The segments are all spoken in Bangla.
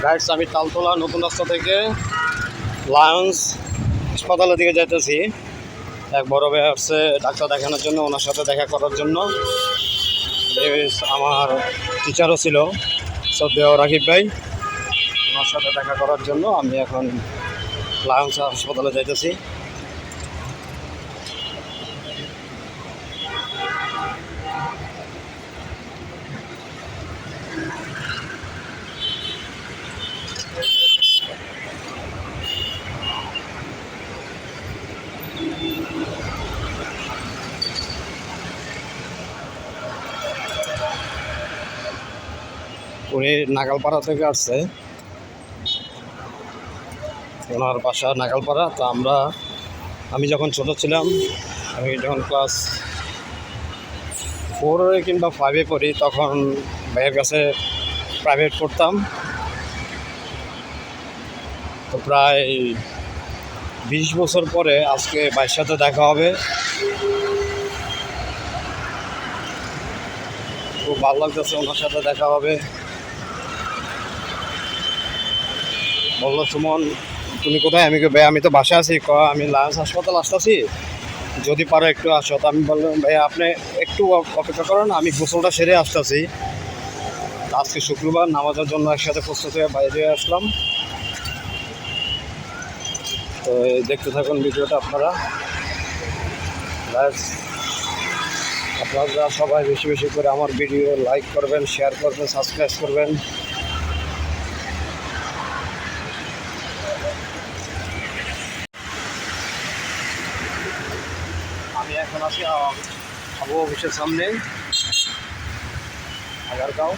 রাইটস আমি তালতলা নতুন রাস্তা থেকে লায়ন্স হাসপাতালের দিকে যাইতেছি। এক বড় ভাই আসছে ডাক্তার দেখানোর জন্য, ওনার সাথে দেখা করার জন্য। আমার টিচারও ছিল শ্রদ্ধেয় রাকিব ভাই, ওনার সাথে দেখা করার জন্য আমি এখন লায়ন্স হাসপাতালে যাইতেছি। উনি নাগালপাড়া থেকে আসছে, ওনার বাসা নাগালপাড়া। তো আমি যখন ছোট ছিলাম, আমি যখন ক্লাস 4 কিংবা 5 পড়ি, তখন ভাইয়ের কাছে প্রাইভেট পড়তাম। তো প্রায় 20 বছর পরে আজকে ভাইয়ের সাথে দেখা হবে। খুব ভালো লাগতেছে, ওনার সাথে দেখা হবে। বললো, সুমন তুমি কোথায়? আমি ভাই আমি তো বাসায় আছি। আমি লায়ন্স হাসপাতাল আসতেছি, যদি পারো একটু আসো। তো আমি বললাম, ভাই আপনি একটু অপেক্ষা করেন, আমি গোসলটা সেরে আসতেছি। আজকে শুক্রবার, নামাজের জন্য একসাথে প্রস্তুত হয়ে বাইরে আসলাম। তো দেখতে থাকুন ভিডিওটা আপনারা। আপনারা সবাই বেশি বেশি করে আমার ভিডিও লাইক করবেন, শেয়ার করবেন, সাবস্ক্রাইব করবেন। আমি এখন আছি আবু অফিসের সামনে, আগারগাঁও।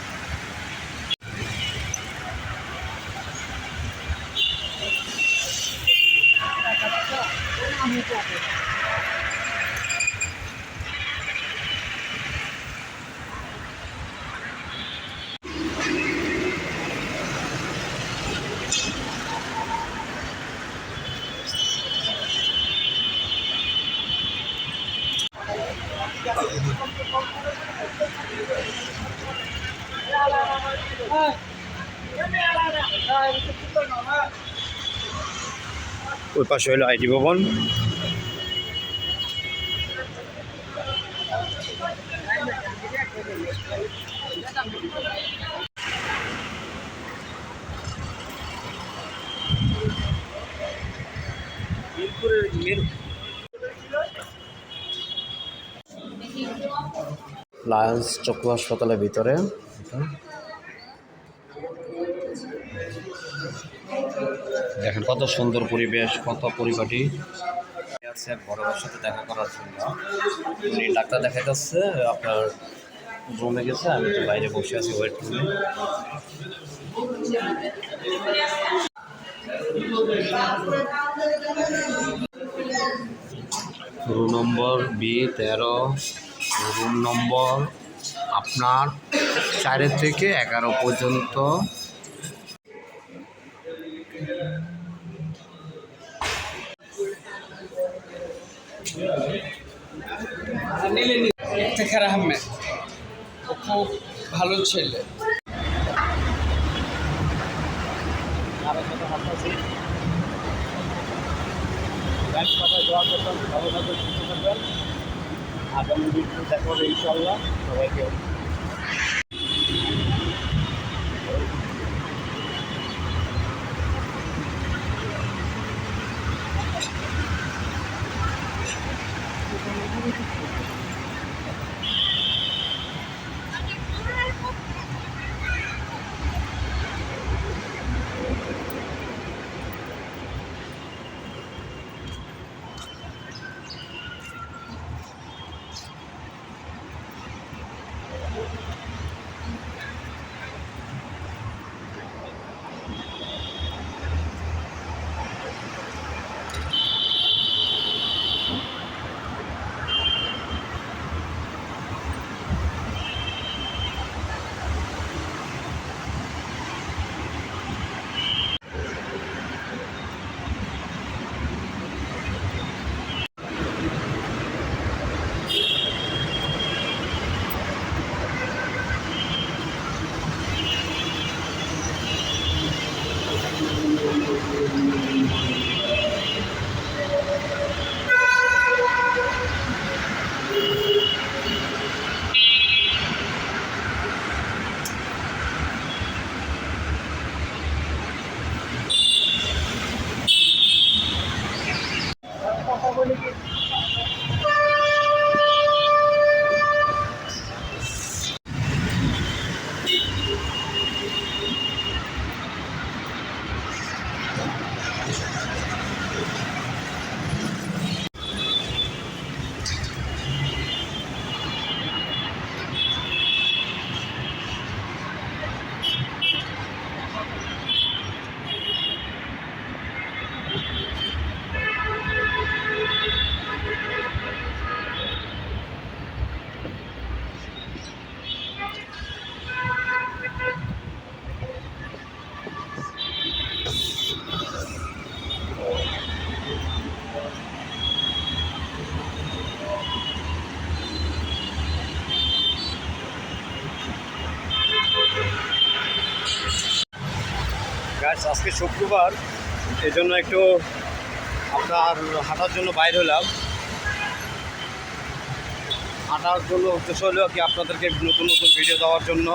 ওই পাশে হলো আইডি ভবন। লায়ন্স চক্ষু হাসপাতালের ভিতরে দেখেন কত সুন্দর পরিবেশ, কত পরিপাটি। আছে বড় ভাইয়ের সাথে দেখা করার জন্য। উনি ডাক্তার দেখাইতেছে, আপনার রুমে গেছে, আমি তো বাইরে বসে আছি ওয়েট রুমে। Room number B13, room number আপনার 4 থেকে 11 পর্যন্ত। ইফতেখার আহমেদ, ও খুব ভালো ছেলে। আগামী ভিডিও দেখা হবে ইনশাআল্লাহ। সবাইকে গাছ আজকে শুক্রবার, এই জন্য একটু আপনার হাঁটার জন্য বাইর হলাম। হাঁটার জন্য উদ্দেশ্য হলো কি আপনাদেরকে নতুন নতুন ভিডিও দেওয়ার জন্য।